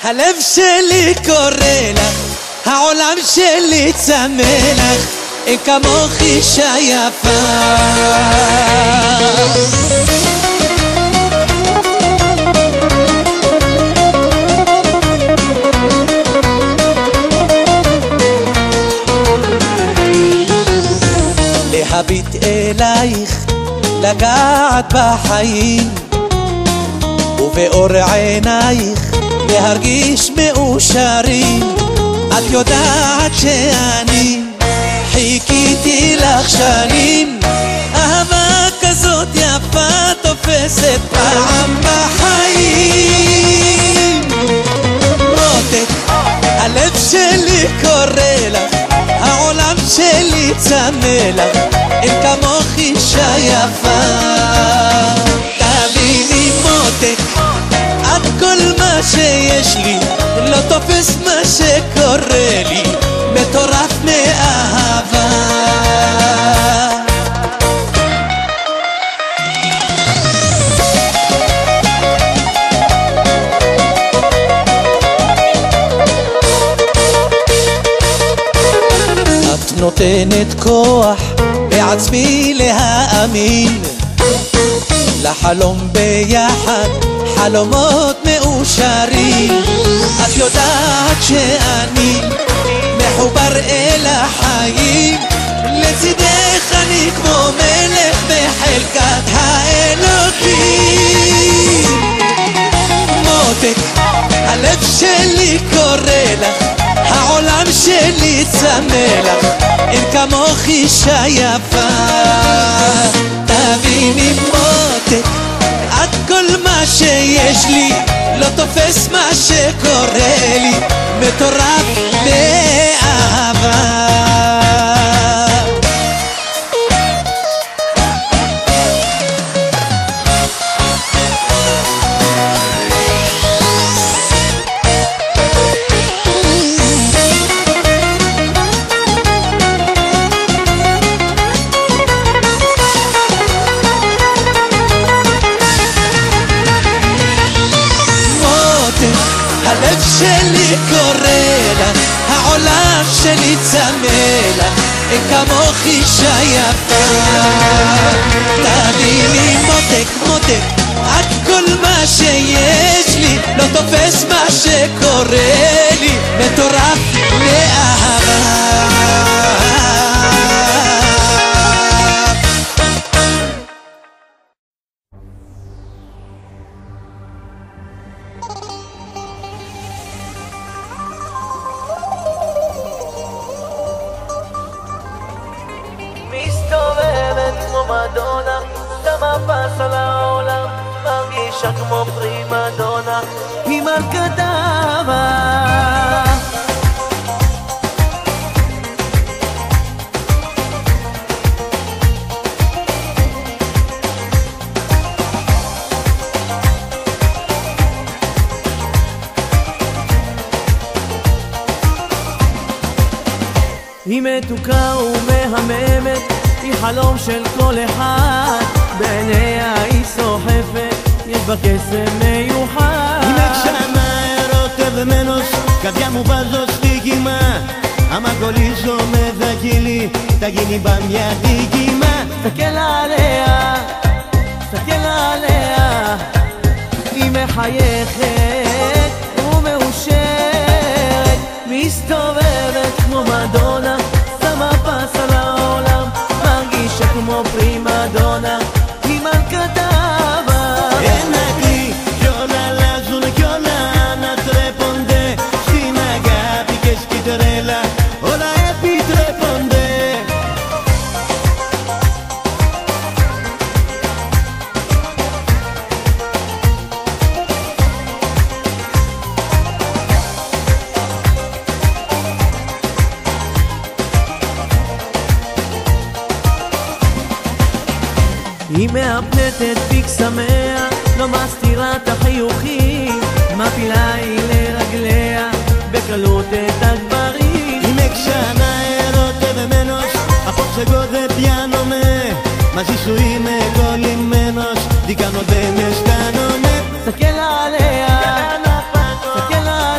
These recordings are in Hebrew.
הלב שלי קורא לך, העולם שלי צמא לך, אין כמוך אישה יפה. להביט אלייך, לגעת בחיים, ובאור עינייך להרגיש מאושרים. את יודעת שאני חיכיתי לך שנים, אהבה כזאת יפה תופסת פעם בחיים. מותק, הלב שלי קורא לך, העולם שלי צמא לך, אין כמוך אישה יפה. תביני מותק, את כל מה שיש לי, לא תופס מה שקורה לי, מטורף מאהבה. את נותנת כוח בעצמי להאמין, לחלום ביחד חלומות מאושרים. את יודעת שאני מחובר אל החיים, לצידך אני כמו מלך בחלקת האלוקים. מותק, הלב שלי קורא לך, העולם שלי צמא לך, אין כמוך אישה יפה. תביני מותק, את כל מה שיש לי, לא תופס מה שקורה לי, מטורף מאהבה. הלב שלי קורא לך, העולם שלי צמא לך, אין כמוך אישה יפה. תביני מותק, מותק, את כל מה שיש לי, לא תופס מה שקורה לי, מטורף מאהבה. מדונה, שמה פס על העולם, מרגישה כמו פרימדונה, היא מלכת אהבה. היא מתוקה ומהממת, היא חלום של כל אחד, בעיניה היא סוחפת, יש בה קסם מיוחד. היא מקשנה רוטב מנוס, קדיאמו בזוס דיגימה, המגוליזו מדגילי, תגיני במידי גימה. תסתכל עליה, תסתכל עליה, היא מחייכת ומאושרת, מסתובבת כמו מדונה, שמה פס על העולם, מרגישה כמו פרימדונה, היא מלכת אהבה. En aquí, Kiona la zona, Kiona na treponde, Sinaga piques quitarela, hola epi treponde. היא מאפנתת פיק שמח, לא מסתירה את החיוכים, מפילה היא לרגליה בקלות את הגברים. היא מקשנה רוטב מנוס, הפוצגות זה פיאנו me, ma si sui me coli menos, dicano de me estano me. תסתכל עליה, תסתכל עליה,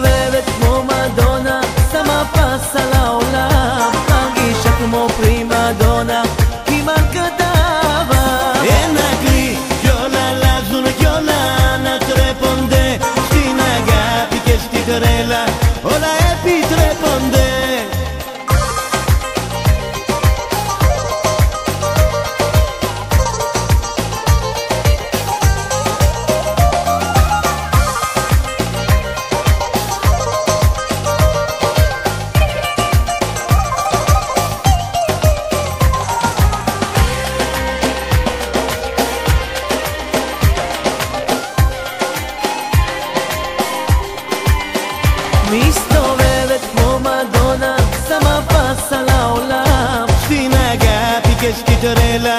מסתובבת כמו מדונה, שמה פס על העולם, מרגישה כמו פרימדונה, כמעט כתבה. Ένα κρυκιόλα αλλάζουν κι όλα ανατρέπονται, στην αγάπη και στην τρέλα όλα επιτρέπονται. מסתובבת כמו מדונה, שמה פס על העולם, Στην αγάπη και στην τρέλα